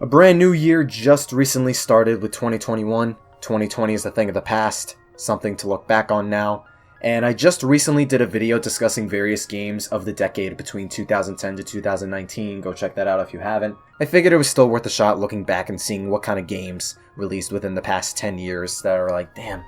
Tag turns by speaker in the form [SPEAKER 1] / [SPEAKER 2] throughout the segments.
[SPEAKER 1] A brand new year just recently started with 2021. 2020 is a thing of the past, something to look back on now. And I just recently did a video discussing various games of the decade between 2010 to 2019. Go check that out if you haven't. I figured it was still worth a shot looking back and seeing what kind of games released within the past 10 years that are like, damn,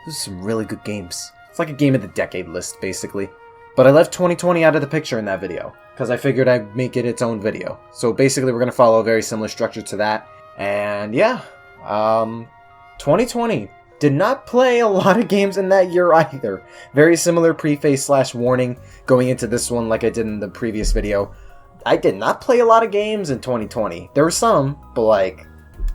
[SPEAKER 1] those are some really good games. It's like a game of the decade list, basically. But I left 2020 out of the picture in that video, because I figured I'd make it its own video. So basically we're going to follow a very similar structure to that. And yeah, 2020 did not play a lot of games in that year either. Very similar preface / warning going into this one like I did in the previous video. I did not play a lot of games in 2020. There were some, but like,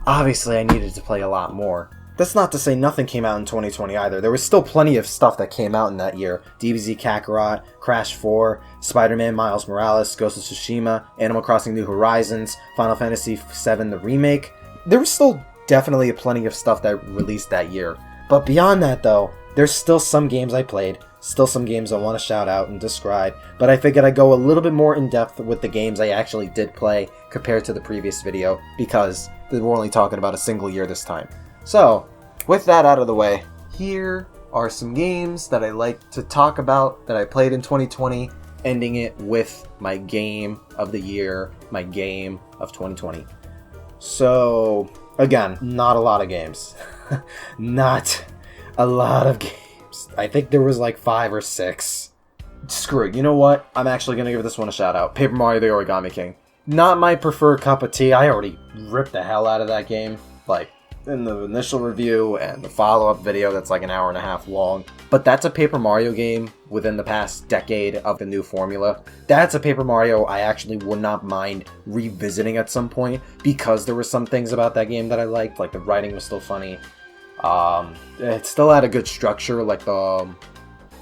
[SPEAKER 1] obviously I needed to play a lot more. That's not to say nothing came out in 2020 either. There was still plenty of stuff that came out in that year. DBZ Kakarot, Crash 4, Spider-Man Miles Morales, Ghost of Tsushima, Animal Crossing New Horizons, Final Fantasy VII the Remake. There was still definitely plenty of stuff that released that year. But beyond that though, there's still some games I played, still some games I want to shout out and describe, but I figured I'd go a little bit more in depth with the games I actually did play compared to the previous video, because we're only talking about a single year this time. So, with that out of the way, here are some games that I like to talk about that I played in 2020, ending it with my game of the year, my game of 2020. So, again, not a lot of games. Not a lot of games. I think there was like 5 or 6. Screw it, you know what? I'm actually going to give this one a shout out. Paper Mario the Origami King. Not my preferred cup of tea. I already ripped the hell out of that game. Like, in the initial review and the follow-up video that's like an hour and a half long. But that's a Paper Mario game within the past decade of the new formula. That's a Paper Mario I actually would not mind revisiting at some point, because there were some things about that game that I liked, like the writing was still funny. It still had a good structure, like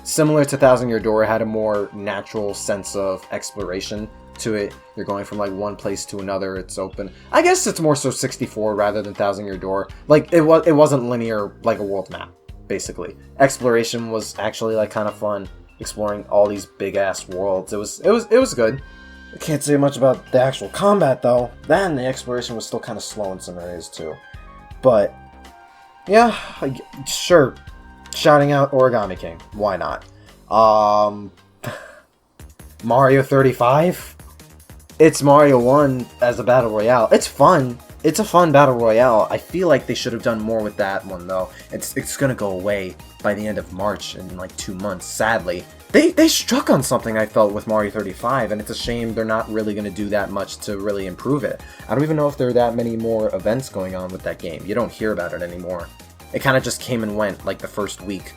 [SPEAKER 1] similar to Thousand Year Door, it had a more natural sense of exploration to it. You're going from like one place to another, it's open. I guess it's more so 64 rather than Thousand Year Door. Like it wasn't linear like a world map, basically. Exploration was actually like kind of fun, exploring all these big ass worlds. It was good. I can't say much about the actual combat though. Then the exploration was still kind of slow in some areas too. But yeah, sure. Shouting out Origami King. Why not? Mario 35? It's Mario 1 as a battle royale. It's fun. It's a fun battle royale. I feel like they should have done more with that one though. It's gonna go away by the end of March in like 2 months, sadly. They struck on something I felt with Mario 35, and it's a shame they're not really gonna do that much to really improve it. I don't even know if there are that many more events going on with that game. You don't hear about it anymore. It kind of just came and went like the first week.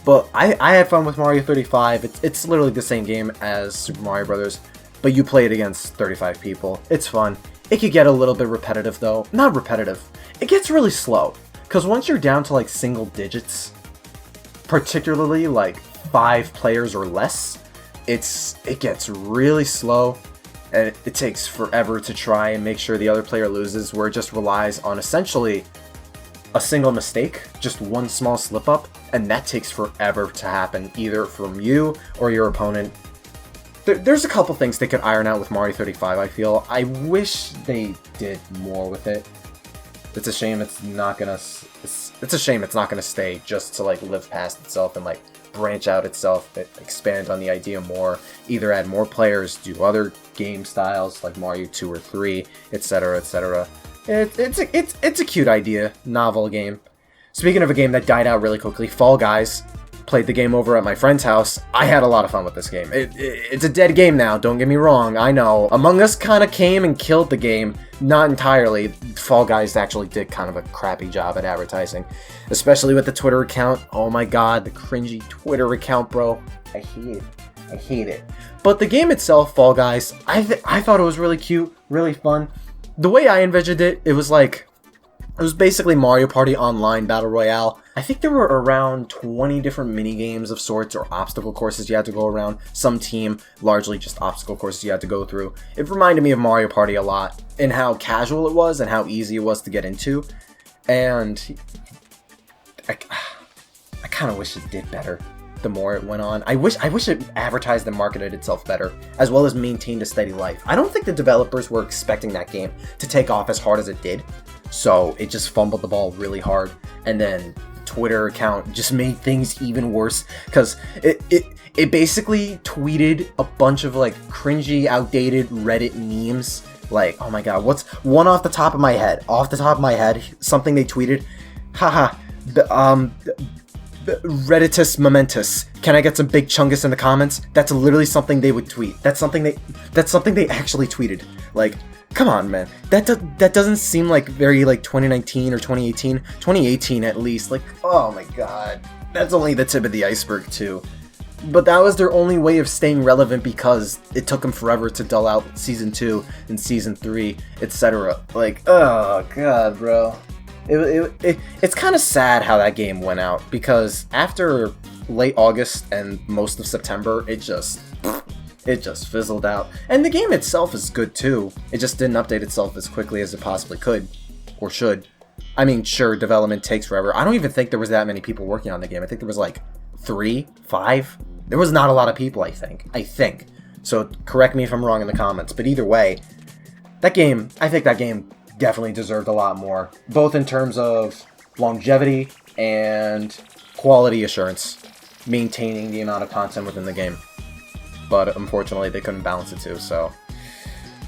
[SPEAKER 1] But I had fun with Mario 35. It's literally the same game as Super Mario Bros., but you play it against 35 people. It's fun. It could get a little bit repetitive though. Not repetitive. It gets really slow. Because once you're down to like single digits, particularly like 5 players or less, it gets really slow. And it takes forever to try and make sure the other player loses, where it just relies on essentially a single mistake, just one small slip up, and that takes forever to happen, either from you or your opponent. There's a couple things they could iron out with Mario 35, I feel. I wish they did more with it. It's a shame it's not gonna stay just to like live past itself and like branch out itself, expand on the idea more, either add more players, do other game styles like Mario 2 or 3, etc, etc. It's a cute idea, novel game. Speaking of a game that died out really quickly, Fall Guys. Played the game over at my friend's house. I had a lot of fun with this game. It's a dead game now, don't get me wrong, I know. Among Us kind of came and killed the game. Not entirely. Fall Guys actually did kind of a crappy job at advertising. Especially with the Twitter account. Oh my god, the cringy Twitter account, bro. I hate it. I hate it. But the game itself, Fall Guys, I thought it was really cute, really fun. The way I envisioned it, it was basically Mario Party Online Battle Royale. I think there were around 20 different mini-games of sorts, or obstacle courses you had to go around. Some team, largely just obstacle courses you had to go through. It reminded me of Mario Party a lot, in how casual it was and how easy it was to get into. And I kind of wish it did better. the more it went on. I wish it advertised and marketed itself better, as well as maintained a steady life. I don't think the developers were expecting that game to take off as hard as it did, so it just fumbled the ball really hard, and then Twitter account just made things even worse, because it basically tweeted a bunch of like cringy, outdated Reddit memes. Like, oh my god, what's one off the top of my head? Something they tweeted. Haha, Redditus Momentus. Can I get some big chungus in the comments? That's literally something they would tweet. That's something they actually tweeted. Like, come on, man. That doesn't seem like very like 2019 or 2018. 2018 at least. Like, oh my god. That's only the tip of the iceberg too. But that was their only way of staying relevant because it took them forever to dull out Season 2 and Season 3, etc. Like, oh god, bro. It's kind of sad how that game went out, because after late August and most of September, it just fizzled out. And the game itself is good too. It just didn't update itself as quickly as it possibly could, or should. I mean, sure, development takes forever. I don't even think there was that many people working on the game. I think there was like 3, 5. There was not a lot of people, I think. So correct me if I'm wrong in the comments. But either way, I think that game definitely deserved a lot more, both in terms of longevity and quality assurance, maintaining the amount of content within the game. But unfortunately, they couldn't balance it too, so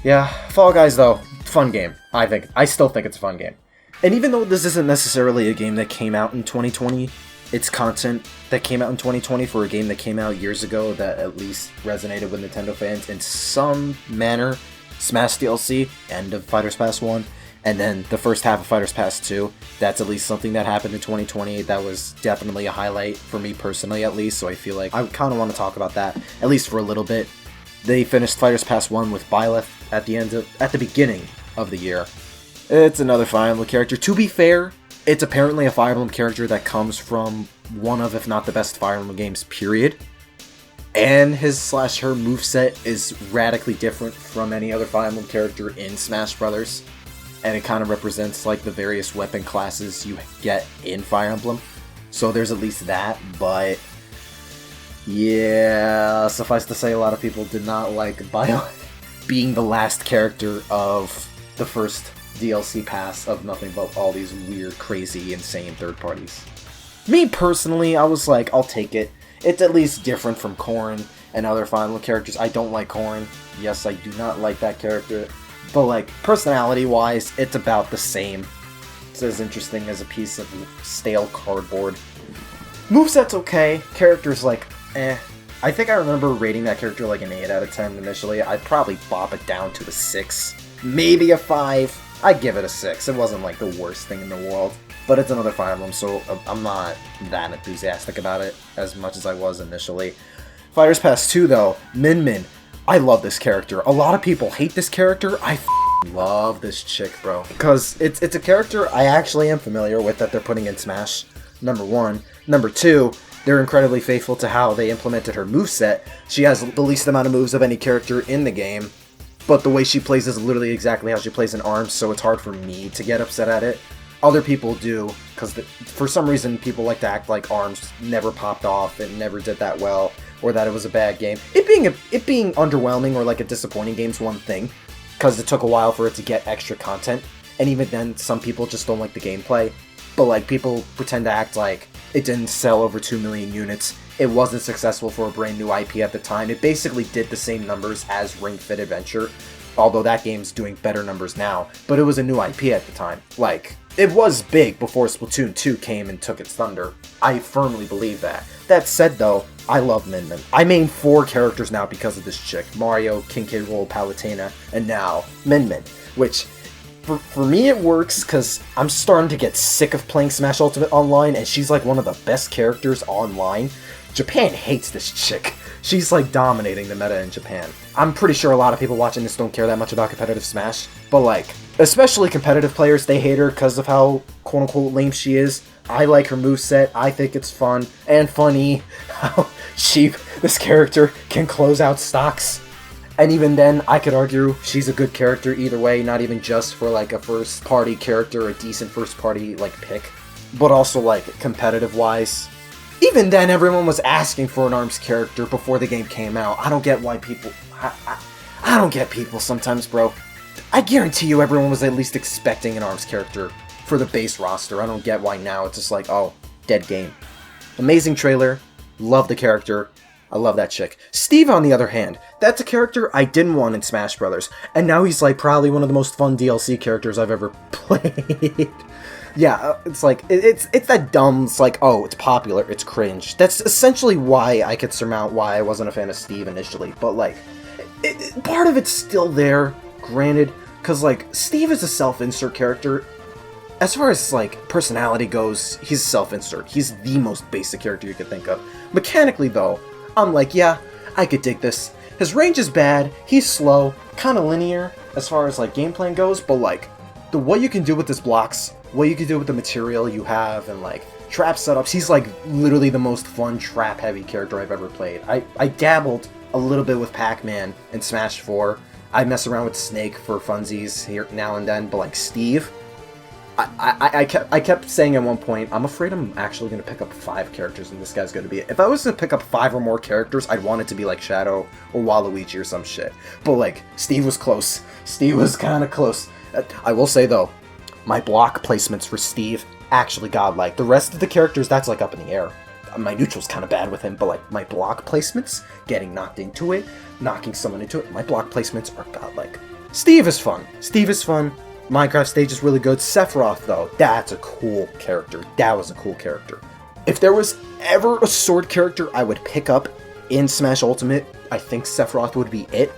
[SPEAKER 1] yeah. Fall Guys, though, fun game. I still think it's a fun game. And even though this isn't necessarily a game that came out in 2020, it's content that came out in 2020 for a game that came out years ago that at least resonated with Nintendo fans in some manner. Smash DLC, end of Fighters Pass 1, and then the first half of Fighters Pass 2. That's at least something that happened in 2020. That was definitely a highlight for me personally, at least, so I feel like I kind of want to talk about that, at least for a little bit. They finished Fighters Pass 1 with Byleth at the beginning of the year. It's another Fire Emblem character. To be fair, it's apparently a Fire Emblem character that comes from one of, if not the best Fire Emblem games, period. And his/her moveset is radically different from any other Fire Emblem character in Smash Brothers. And it kind of represents like the various weapon classes you get in Fire Emblem. So there's at least that, but yeah, suffice to say, a lot of people did not like Byleth being the last character of the first DLC pass of nothing but all these weird, crazy, insane third parties. Me personally, I was like, I'll take it. It's at least different from Corrin and other Fire Emblem characters. I don't like Corrin. Yes, I do not like that character. But like, personality-wise, it's about the same. It's as interesting as a piece of stale cardboard. Moveset's okay. Character's like, eh. I think I remember rating that character like an 8 out of 10 initially. I'd probably bop it down to a 6. Maybe a 5. I'd give it a 6. It wasn't like the worst thing in the world. But it's another Fire Emblem, so I'm not that enthusiastic about it as much as I was initially. Fighters Pass 2, though, Min Min. I love this character. A lot of people hate this character. I love this chick, bro. Because it's a character I actually am familiar with that they're putting in Smash, number 1. Number 2, they're incredibly faithful to how they implemented her moveset. She has the least amount of moves of any character in the game, but the way she plays is literally exactly how she plays in ARMS, so it's hard for me to get upset at it. Other people do, because for some reason people like to act like ARMS never popped off and never did that well, or that it was a bad game. It being underwhelming or like a disappointing game is one thing, because it took a while for it to get extra content, and even then some people just don't like the gameplay. But like, people pretend to act like it didn't sell over 2 million units, it wasn't successful for a brand new IP at the time. It basically did the same numbers as Ring Fit Adventure, although that game's doing better numbers now, but it was a new IP at the time. Like, it was big before Splatoon 2 came and took its thunder. I firmly believe that. That said, though, I love Min Min. I main 4 characters now because of this chick. Mario, King K. Rool, Palutena, and now Min Min. Which, for me it works because I'm starting to get sick of playing Smash Ultimate Online, and she's like one of the best characters online. Japan hates this chick. She's like dominating the meta in Japan. I'm pretty sure a lot of people watching this don't care that much about competitive Smash, but like, especially competitive players, they hate her because of how quote-unquote lame she is. I like her moveset. I think it's fun and funny how this character can close out stocks. And even then, I could argue she's a good character either way, not even just for like a first-party character, a decent first-party like pick, but also like competitive-wise. Even then, everyone was asking for an ARMS character before the game came out. I don't get why people... I don't get people sometimes, bro. I guarantee you everyone was at least expecting an ARMS character for the base roster. I don't get why now it's just like, oh, dead game. Amazing trailer. Love the character. I love that chick. Steve, on the other hand, that's a character I didn't want in Smash Brothers, and now he's like probably one of the most fun DLC characters I've ever played. Yeah, it's like, it's that dumb, it's like, oh, it's popular, it's cringe. That's essentially why I could surmount why I wasn't a fan of Steve initially, but like, part of it's still there, granted, because like, Steve is a self-insert character. As far as like, personality goes, he's self-insert. He's the most basic character you could think of. Mechanically though, I'm like, yeah, I could dig this. His range is bad, he's slow, kind of linear, as far as like, gameplay goes, but like, what you can do with his blocks, what you can do with the material you have, and like trap setups. He's like literally the most fun trap heavy character I've ever played. I dabbled a little bit with Pac-Man in Smash 4. I mess around with Snake for funsies here now and then, but like Steve, I kept saying at one point, I'm afraid I'm actually going to pick up 5 characters and this guy's going to be it. If I was to pick up 5 or more characters, I'd want it to be like Shadow or Waluigi or some shit. But like, Steve was close. Steve was kind of close. I will say though, my block placements for Steve, actually godlike. The rest of the characters, that's like up in the air. My neutral's kind of bad with him, but like my block placements, getting knocked into it, knocking someone into it, my block placements are godlike. Steve is fun. Steve is fun. Minecraft stage is really good. Sephiroth though, that's a cool character. That was a cool character. If there was ever a sword character I would pick up in Smash Ultimate, I think Sephiroth would be it.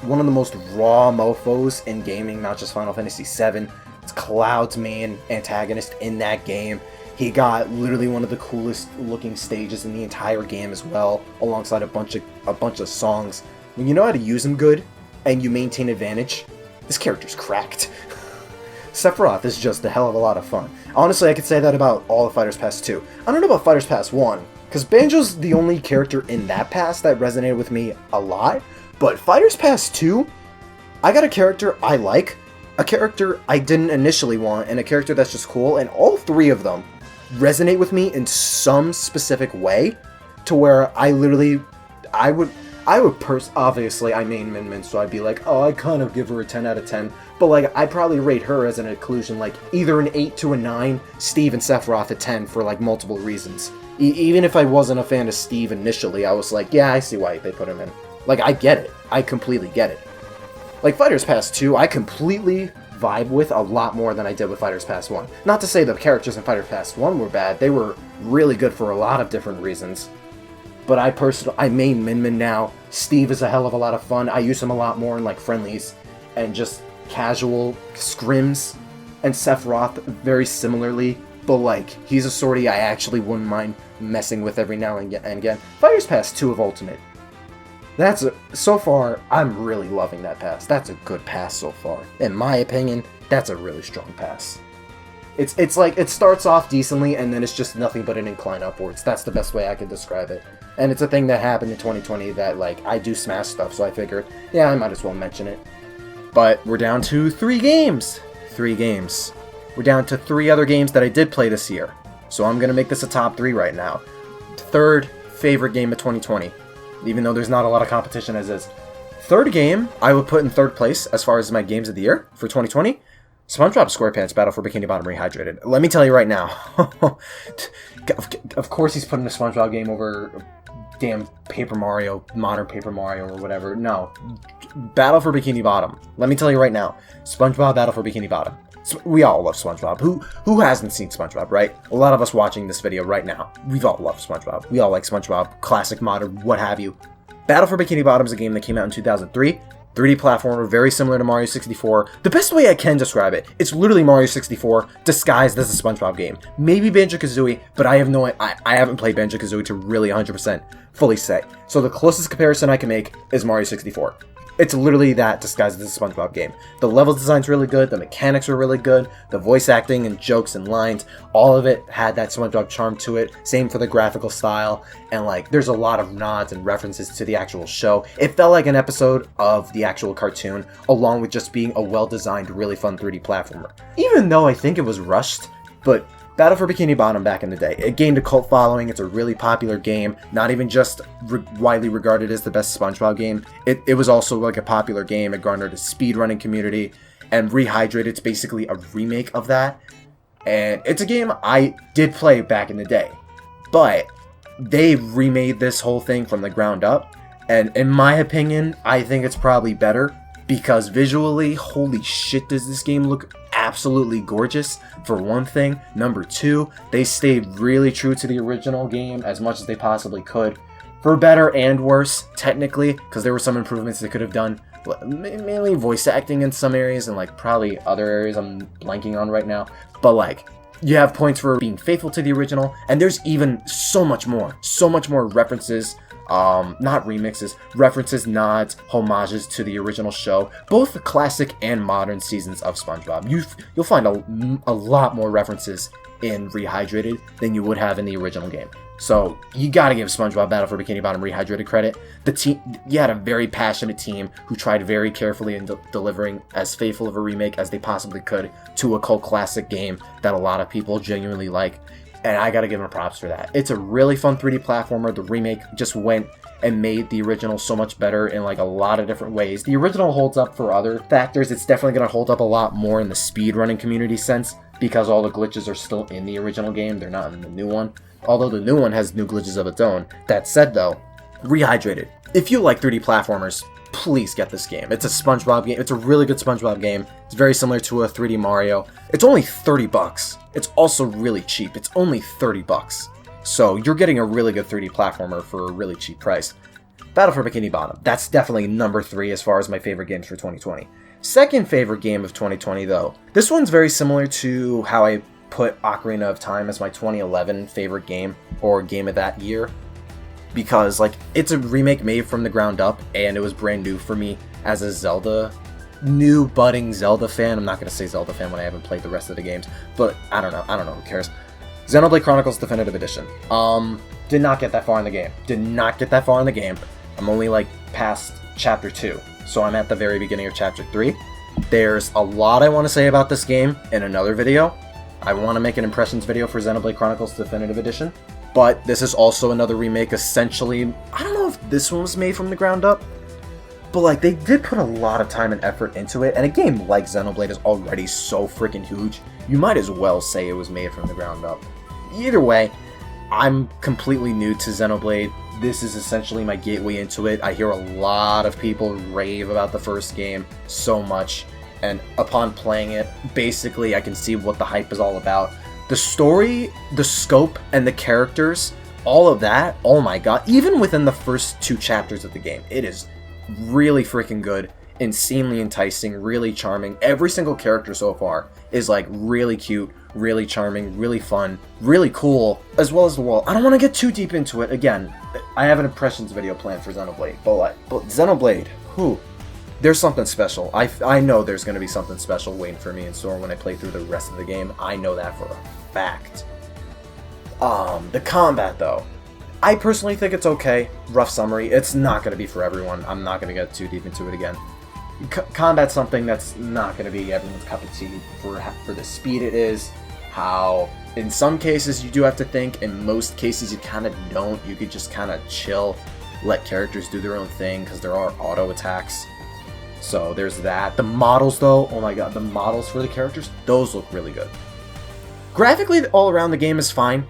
[SPEAKER 1] One of the most raw mofos in gaming, not just Final Fantasy VII. It's Cloud's main antagonist in that game. He got literally one of the coolest looking stages in the entire game as well, alongside a bunch of songs. When you know how to use them good, and you maintain advantage, this character's cracked. Sephiroth is just a hell of a lot of fun. Honestly, I could say that about all of Fighters Pass 2. I don't know about Fighters Pass 1, because Banjo's the only character in that pass that resonated with me a lot, but Fighters Pass 2, I got a character I like, a character I didn't initially want, and a character that's just cool, and all 3 of them resonate with me in some specific way, to where I would obviously, I main Min Min, so I'd be like, oh, I kind of give her a 10 out of 10, but like, I'd probably rate her as an inclusion, like, either an 8 to a 9, Steve and Sephiroth a 10 for like multiple reasons. Even if I wasn't a fan of Steve initially, I was like, yeah, I see why they put him in. Like, I get it. I completely get it. Like, Fighters Pass 2, I completely vibe with a lot more than I did with Fighters Pass 1. Not to say the characters in Fighters Pass 1 were bad, they were really good for a lot of different reasons. But I main Min Min now. Steve is a hell of a lot of fun. I use him a lot more in like friendlies and just casual scrims. And Sephiroth, very similarly, but like, he's a sortie I actually wouldn't mind messing with every now and again. Fighters Pass 2 of Ultimate. So far, I'm really loving that pass. That's a good pass so far. In my opinion, that's a really strong pass. It's like, it starts off decently, and then it's just nothing but an incline upwards. That's the best way I could describe it. And it's a thing that happened in 2020 that, like, I do Smash stuff, so I figured, yeah, I might as well mention it. But we're down to 3 games. 3 games. We're down to 3 other games that I did play this year. So I'm gonna make this a top 3 right now. 3rd favorite game of 2020. Even though there's not a lot of competition as is. 3rd game, I would put in 3rd place as far as my games of the year for 2020. SpongeBob SquarePants Battle for Bikini Bottom Rehydrated. Let me tell you right now. Of course he's putting a SpongeBob game over damn Paper Mario, modern Paper Mario or whatever. No. Battle for Bikini Bottom. Let me tell you right now. SpongeBob Battle for Bikini Bottom. We all love SpongeBob. Who hasn't seen SpongeBob, right? A lot of us watching this video right now, we've all loved SpongeBob. We all like SpongeBob, classic, modern, what have you. Battle for Bikini Bottom is a game that came out in 2003. 3D platformer, very similar to Mario 64. The best way I can describe it, it's literally Mario 64 disguised as a SpongeBob game. Maybe Banjo-Kazooie, but I haven't played Banjo-Kazooie to really 100% fully say. So the closest comparison I can make is Mario 64. It's literally that disguised as a SpongeBob game. The level design's really good, the mechanics are really good, the voice acting and jokes and lines, all of it had that SpongeBob charm to it. Same for the graphical style, and like, there's a lot of nods and references to the actual show. It felt like an episode of the actual cartoon, along with just being a well-designed, really fun 3D platformer. Even though I think it was rushed, but Battle for Bikini Bottom back in the day. It gained a cult following. It's a really popular game. Not even just widely regarded as the best SpongeBob game. It was also like a popular game. It garnered a speedrunning community. And Rehydrated, it's basically a remake of that. And it's a game I did play back in the day. But they remade this whole thing from the ground up. And in my opinion, I think it's probably better. Because visually, holy shit, does this game look absolutely gorgeous, for one thing. Number two, they stayed really true to the original game as much as they possibly could. For better and worse, technically, because there were some improvements they could have done. Mainly voice acting in some areas and like probably other areas I'm blanking on right now. But like, you have points for being faithful to the original, and there's even so much more references, not remixes, references, nods, homages to the original show, both the classic and modern seasons of SpongeBob. You'll find a lot more references in Rehydrated than you would have in the original game. So you gotta give SpongeBob Battle for Bikini Bottom Rehydrated credit. The team, you had a very passionate team who tried very carefully in delivering as faithful of a remake as they possibly could to a cult classic game that a lot of people genuinely like. And I gotta give them props for that. It's a really fun 3D platformer. The remake just went and made the original so much better in like a lot of different ways. The original holds up for other factors. It's definitely gonna hold up a lot more in the speedrunning community sense because all the glitches are still in the original game. They're not in the new one. Although the new one has new glitches of its own. That said though, Rehydrated. If you like 3D platformers, please get this game. It's a SpongeBob game. It's a really good SpongeBob game. It's very similar to a 3D Mario. It's only $30. It's also really cheap. It's only $30. So you're getting a really good 3D platformer for a really cheap price. Battle for Bikini Bottom. That's definitely number 3 as far as my favorite games for 2020. Second favorite game of 2020 though. This one's very similar to how I put Ocarina of Time as my 2011 favorite game or game of that year. Because like it's a remake made from the ground up and it was brand new for me as a new budding Zelda fan. I'm not going to say Zelda fan when I haven't played the rest of the games, but I don't know, who cares. Xenoblade Chronicles Definitive Edition. Did not get that far in the game. I'm only like past chapter 2, so I'm at the very beginning of chapter 3. There's a lot I want to say about this game in another video. I want to make an impressions video for Xenoblade Chronicles Definitive Edition. But this is also another remake, essentially. I don't know if this one was made from the ground up, but like they did put a lot of time and effort into it. And a game like Xenoblade is already so freaking huge. You might as well say it was made from the ground up. Either way, I'm completely new to Xenoblade. This is essentially my gateway into it. I hear a lot of people rave about the first game so much. And upon playing it, basically I can see what the hype is all about. The story, the scope, and the characters, all of that, oh my god, even within the first 2 chapters of the game, it is really freaking good, insanely enticing, really charming. Every single character so far is like really cute, really charming, really fun, really cool, as well as the world. I don't want to get too deep into it. Again, I have an impressions video planned for Xenoblade, but Xenoblade, there's something special. I know there's going to be something special waiting for me in store when I play through the rest of the game. I know that for a fact. The combat, though. I personally think it's okay. Rough summary. It's not going to be for everyone. I'm not going to get too deep into it again. Combat's something that's not going to be everyone's cup of tea for the speed it is. How, in some cases, you do have to think. In most cases, you kind of don't. You could just kind of chill. Let characters do their own thing because there are auto attacks. So there's that. The models though, oh my god, the models for the characters, those look really good. Graphically, all around the game is fine.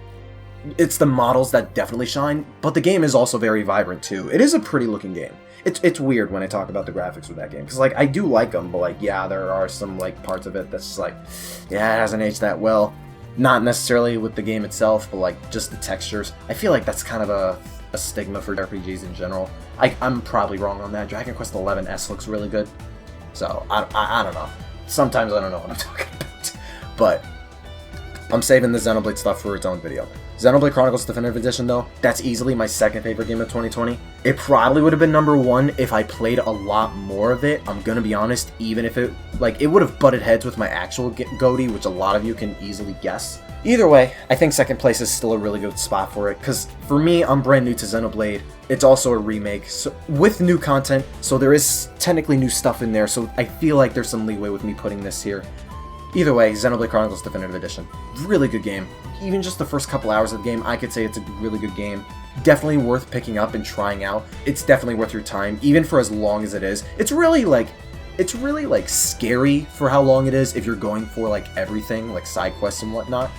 [SPEAKER 1] It's the models that definitely shine, but the game is also very vibrant too. It is a pretty looking game. It's weird when I talk about the graphics with that game, because like I do like them, but like yeah, there are some like parts of it that's just like, yeah, it hasn't aged that well. Not necessarily with the game itself, but like just the textures. I feel like that's kind of a stigma for RPGs in general. I'm probably wrong on that. Dragon Quest XI S looks really good. So, I don't know. Sometimes I don't know what I'm talking about. But, I'm saving the Xenoblade stuff for its own video. Xenoblade Chronicles Definitive Edition though, that's easily my second favorite game of 2020. It probably would have been number 1 if I played a lot more of it. I'm gonna be honest, even if it would have butted heads with my actual GOTY, which a lot of you can easily guess. Either way, I think second place is still a really good spot for it, because for me, I'm brand new to Xenoblade. It's also a remake with new content, so there is technically new stuff in there, so I feel like there's some leeway with me putting this here. Either way, Xenoblade Chronicles Definitive Edition. Really good game. Even just the first couple hours of the game, I could say it's a really good game. Definitely worth picking up and trying out. It's definitely worth your time, even for as long as it is. It's really scary for how long it is if you're going for like everything, like side quests and whatnot.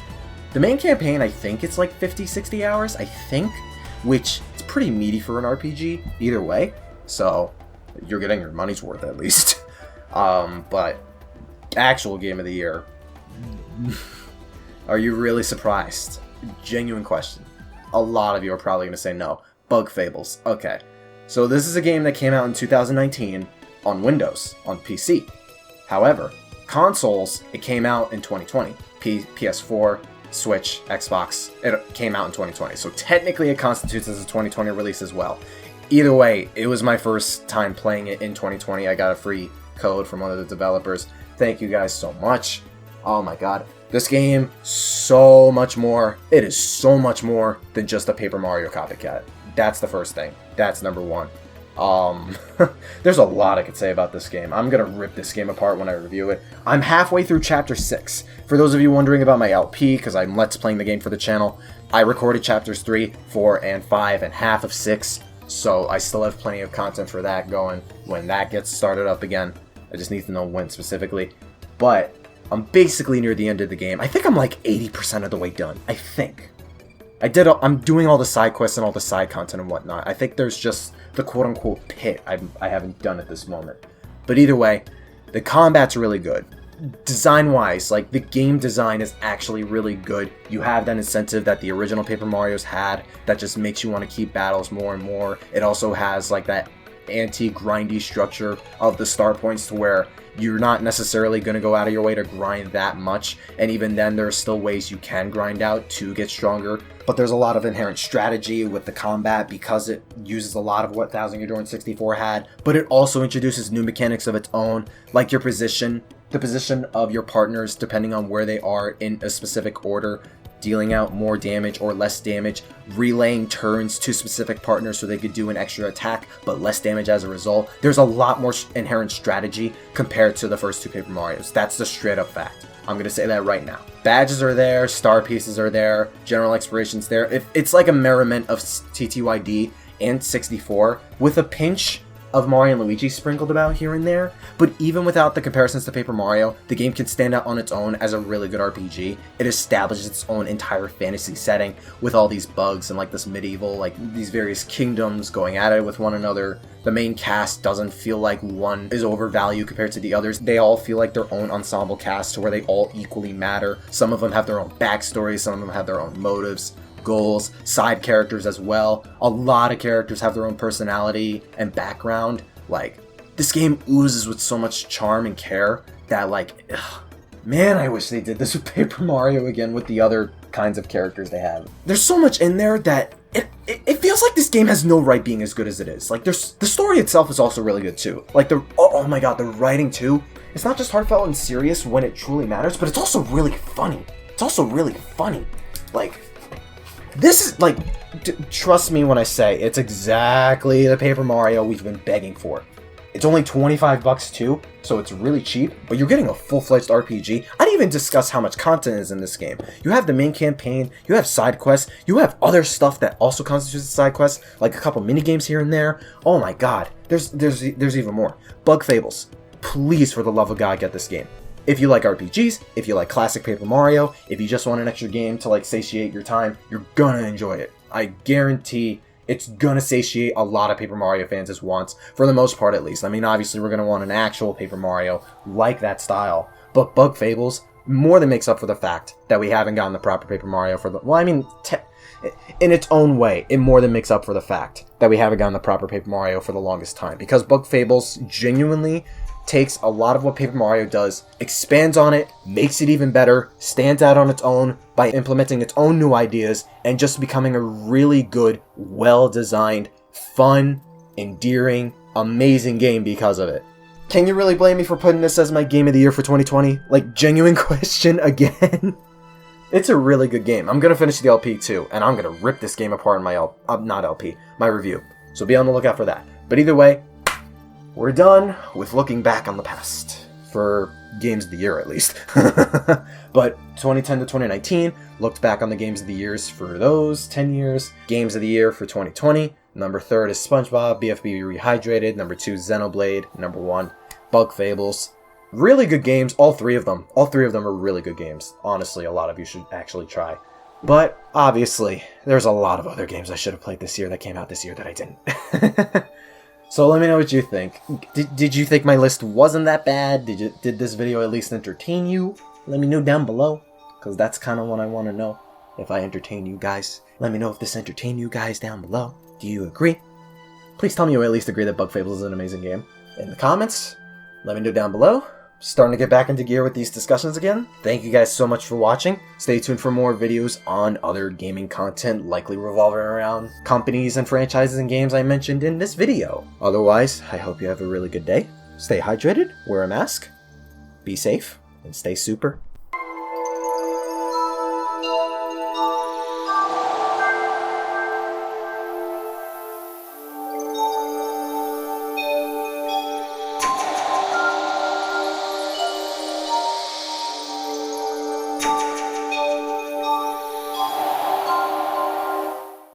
[SPEAKER 1] The main campaign, I think it's like 50, 60 hours, I think, which is pretty meaty for an RPG, either way. So, you're getting your money's worth at least. But, actual game of the year. Are you really surprised? Genuine question. A lot of you are probably going to say no. Bug Fables. Okay. So this is a game that came out in 2019 on Windows, on PC. However, consoles, it came out in 2020. PS4, Switch, Xbox, it came out in 2020. So technically it constitutes as a 2020 release as well. Either way, it was my first time playing it in 2020. I got a free code from one of the developers. Thank you guys so much. Oh my god. This game, so much more. It is so much more than just a Paper Mario copycat. That's the first thing. That's number one. There's a lot I could say about this game. I'm gonna rip this game apart when I review it. I'm halfway through Chapter 6. For those of you wondering about my LP, because I'm Let's Playing the game for the channel, I recorded Chapters 3, 4, and 5, and half of 6, so I still have plenty of content for that going when that gets started up again. I just need to know when specifically. But I'm basically near the end of the game. I think I'm like 80% of the way done. I think. I'm doing all the side quests and all the side content and whatnot. I think there's just the quote-unquote pit I haven't done at this moment. But either way, the combat's really good. Design-wise, like, the game design is actually really good. You have that incentive that the original Paper Marios had that just makes you want to keep battles more and more. It also has, like, that anti-grindy structure of the star points to where you're not necessarily going to go out of your way to grind that much, and even then there's still ways you can grind out to get stronger, but there's a lot of inherent strategy with the combat because it uses a lot of what Thousand Year Door in 64 had, but it also introduces new mechanics of its own, like your position, the position of your partners depending on where they are in a specific order, dealing out more damage or less damage, relaying turns to specific partners so they could do an extra attack, but less damage as a result. There's a lot more inherent strategy compared to the first two Paper Marios. That's the straight up fact. I'm going to say that right now. Badges are there, star pieces are there, general exploration's there. It's like a merriment of TTYD and 64 with a pinch of Mario and Luigi sprinkled about here and there, but even without the comparisons to Paper Mario, the game can stand out on its own as a really good RPG. It establishes its own entire fantasy setting with all these bugs and like this medieval, like these various kingdoms going at it with one another. The main cast doesn't feel like one is overvalued compared to the others. They all feel like their own ensemble cast to where they all equally matter. Some of them have their own backstories, some of them have their own motives, goals, side characters as well. A lot of characters have their own personality and background. Like, this game oozes with so much charm and care that, like, man, I wish they did this with Paper Mario again with the other kinds of characters they have. There's so much in there that it feels like this game has no right being as good as it is. Like, the story itself is also really good too. Like, oh my god, the writing too. It's not just heartfelt and serious when it truly matters, but it's also really funny. Like, this is, like, trust me when I say, it's exactly the Paper Mario we've been begging for. It's only $25 too, so it's really cheap, but you're getting a full-fledged RPG. I didn't even discuss how much content is in this game. You have the main campaign, you have side quests, you have other stuff that also constitutes side quests, like a couple mini-games here and there. Oh my god, there's even more. Bug Fables. Please, for the love of God, get this game. If you like RPGs, if you like classic Paper Mario, if you just want an extra game to like satiate your time, you're gonna enjoy it. I guarantee it's gonna satiate a lot of Paper Mario fans' wants, for the most part at least. I mean, obviously we're gonna want an actual Paper Mario like that style, but Bug Fables more than makes up for the fact that we haven't gotten the proper Paper Mario for the, well, I mean, in its own way, it more than makes up for the fact that we haven't gotten the proper Paper Mario for the longest time, because Bug Fables genuinely takes a lot of what Paper Mario does, expands on it, makes it even better, stands out on its own by implementing its own new ideas, and just becoming a really good, well-designed, fun, endearing, amazing game because of it. Can you really blame me for putting this as my game of the year for 2020? Like, genuine question again? It's a really good game. I'm gonna finish the LP too, and I'm gonna rip this game apart in my my review. So be on the lookout for that. But either way, we're done with looking back on the past for games of the year at least. But 2010 to 2019, looked back on the games of the years for those 10 years. Games of the year for 2020, number 3 is Spongebob, BFB Rehydrated, number 2 Xenoblade, number 1 Bug Fables. Really good games, all 3 of them. All 3 of them are really good games. Honestly, a lot of you should actually try. But obviously, there's a lot of other games I should have played this year that came out this year that I didn't. So let me know what you think. Did you think my list wasn't that bad? Did this video at least entertain you? Let me know down below, because that's kind of what I want to know. If I entertain you guys. Let me know if this entertained you guys down below. Do you agree? Please tell me you at least agree that Bug Fables is an amazing game. In the comments, let me know down below. Starting to get back into gear with these discussions again. Thank you guys so much for watching. Stay tuned for more videos on other gaming content, likely revolving around companies and franchises and games I mentioned in this video. Otherwise, I hope you have a really good day. Stay hydrated, wear a mask, be safe, and stay super.